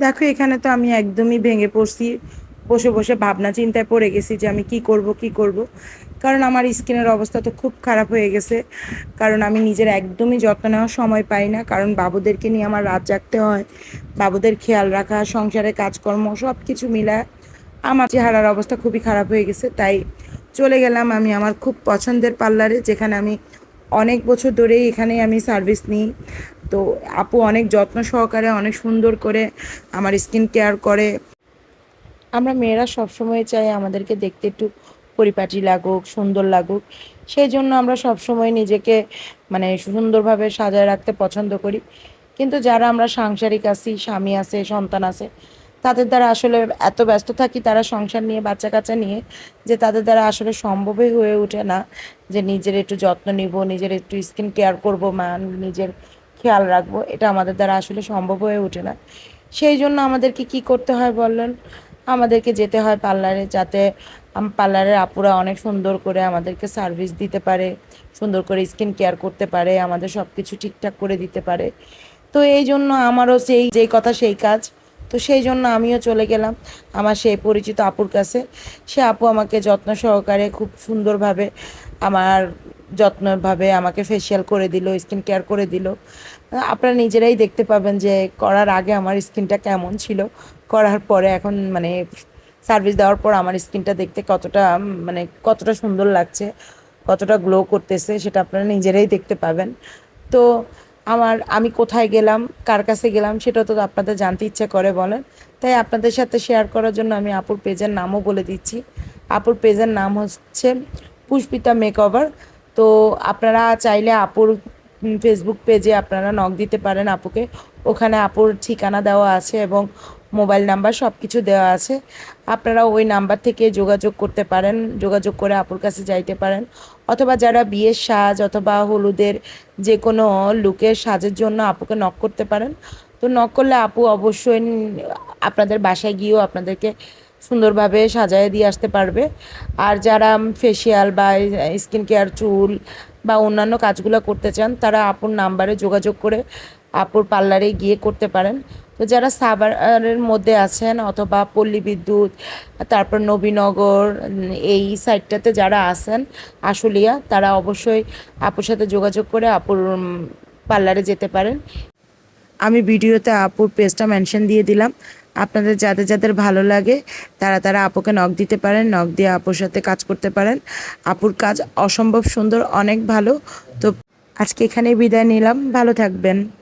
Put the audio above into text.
দেখো এখানে তো আমি একদমই ভেঙে পড়ছি। বসে বসে ভাবনা চিন্তায় পড়ে গেছি যে আমি কি করব কি করব। কারণ আমার স্কিনের অবস্থা তো খুব খারাপ হয়ে গেছে। কারণ আমি নিজের একদমই যত্ন নেওয়ার সময় পাই না, কারণ বাবুদেরকে নিয়ে আমার রাত জাগতে হয়, বাবুদের খেয়াল রাখা, সংসারে কাজকর্ম সব কিছু মিলায় আমার চেহারার অবস্থা খুবই খারাপ হয়ে গেছে। তাই চলে গেলাম আমি আমার খুব পছন্দের পার্লারে, যেখানে আমি অনেক বছর ধরেই এখানেই আমি সার্ভিস নিই। তো আপু অনেক যত্ন সহকারে অনেক সুন্দর করে আমার স্কিন কেয়ার করে। আমরা মেয়েরা সবসময় চাই আমাদেরকে দেখতে একটু পরিপাটি লাগুক, সুন্দর লাগুক। সেই জন্য আমরা সবসময় নিজেকে মানে সুন্দরভাবে সাজায় রাখতে পছন্দ করি। কিন্তু যারা আমরা সাংসারিক আছি, স্বামী আছে, সন্তান আছে, তাদের দ্বারা আসলে এত ব্যস্ত থাকি তারা সংসার নিয়ে, বাচ্চা কাচ্চা নিয়ে, যে তাদের দ্বারা আসলে সম্ভবই হয়ে ওঠে না যে নিজের একটু যত্ন নিব, নিজের একটু স্কিন কেয়ার করবো, নিজের খেয়াল রাখবো। এটা আমাদের দ্বারা আসলে সম্ভব হয়ে ওঠে না। সেই জন্য আমাদেরকে কি করতে হয় বললেন? আমাদেরকে যেতে হয় পার্লারে, যাতে পার্লারের আপুরা অনেক সুন্দর করে আমাদেরকে সার্ভিস দিতে পারে, সুন্দর করে স্কিন কেয়ার করতে পারে, আমাদের সব কিছু ঠিকঠাক করে দিতে পারে। তো এই জন্য আমারও সেই যেই কথা সেই কাজ। তো সেই জন্য আমিও চলে গেলাম আমার সেই পরিচিত আপুর কাছে। সে আপু আমাকে যত্ন সহকারে খুব সুন্দরভাবে আমার যত্নভাবে আমাকে ফেসিয়াল করে দিল, স্কিন কেয়ার করে দিল। আপনারা নিজেরাই দেখতে পাবেন যে করার আগে আমার স্কিনটা কেমন ছিল, করার পরে এখন মানে সার্ভিস দেওয়ার পর আমার স্কিনটা দেখতে কতটা মানে কতটা সুন্দর লাগছে, কতটা গ্লো করতেছে, সেটা আপনারা নিজেরাই দেখতে পাবেন। তো আমি কোথায় গেলাম, কার কাছে গেলাম, সেটা তো আপনাদের জানতে ইচ্ছা করে বলেন। তাই আপনাদের সাথে শেয়ার করার জন্য আমি আপুর পেজের নামও বলে দিচ্ছি। আপুর পেজের নাম হচ্ছে পুষ্পিতা মেকওভার। তো আপনারা চাইলে আপুর ফেসবুক পেজে আপনারা নক দিতে পারেন আপুকে। ওখানে আপুর ঠিকানা দেওয়া আছে এবং মোবাইল নাম্বার সব কিছু দেওয়া আছে। আপনারা ওই নাম্বার থেকে যোগাযোগ করতে পারেন, যোগাযোগ করে আপুর কাছে যাইতে পারেন। অথবা যারা বিয়ের সাজ অথবা হলুদের যে কোনো লুকের সাজের জন্য আপুকে নক করতে পারেন। তো নক করলে আপু অবশ্যই আপনাদের বাসায় গিয়েও আপনাদেরকে সুন্দরভাবে সাজায় দিয়ে আসতে পারবে। আর যারা ফেসিয়াল বা স্কিন কেয়ার, চুল বা অন্যান্য কাজগুলো করতে চান, তারা আপুর নাম্বারে যোগাযোগ করে আপুর পার্লারে গিয়ে করতে পারেন। তো যারা সাভারের মধ্যে আছেন অথবা পল্লী বিদ্যুৎ, তারপর নবীনগর, এই সাইডটাতে যারা আছেন, আশুলিয়া, তারা অবশ্যই আপুর সাথে যোগাযোগ করে আপুর পার্লারে যেতে পারেন। আমি ভিডিওতে আপুর পেজটা মেনশন দিয়ে দিলাম। আপনাদের যাদের যাদের ভালো লাগে তারা তারা আপুকে নক দিতে পারেন, নক দিয়ে আপুর সাথে কাজ করতে পারেন। আপুর কাজ অসম্ভব সুন্দর, অনেক ভালো। তো আজকে এখানেই বিদায় নিলাম, ভালো থাকবেন।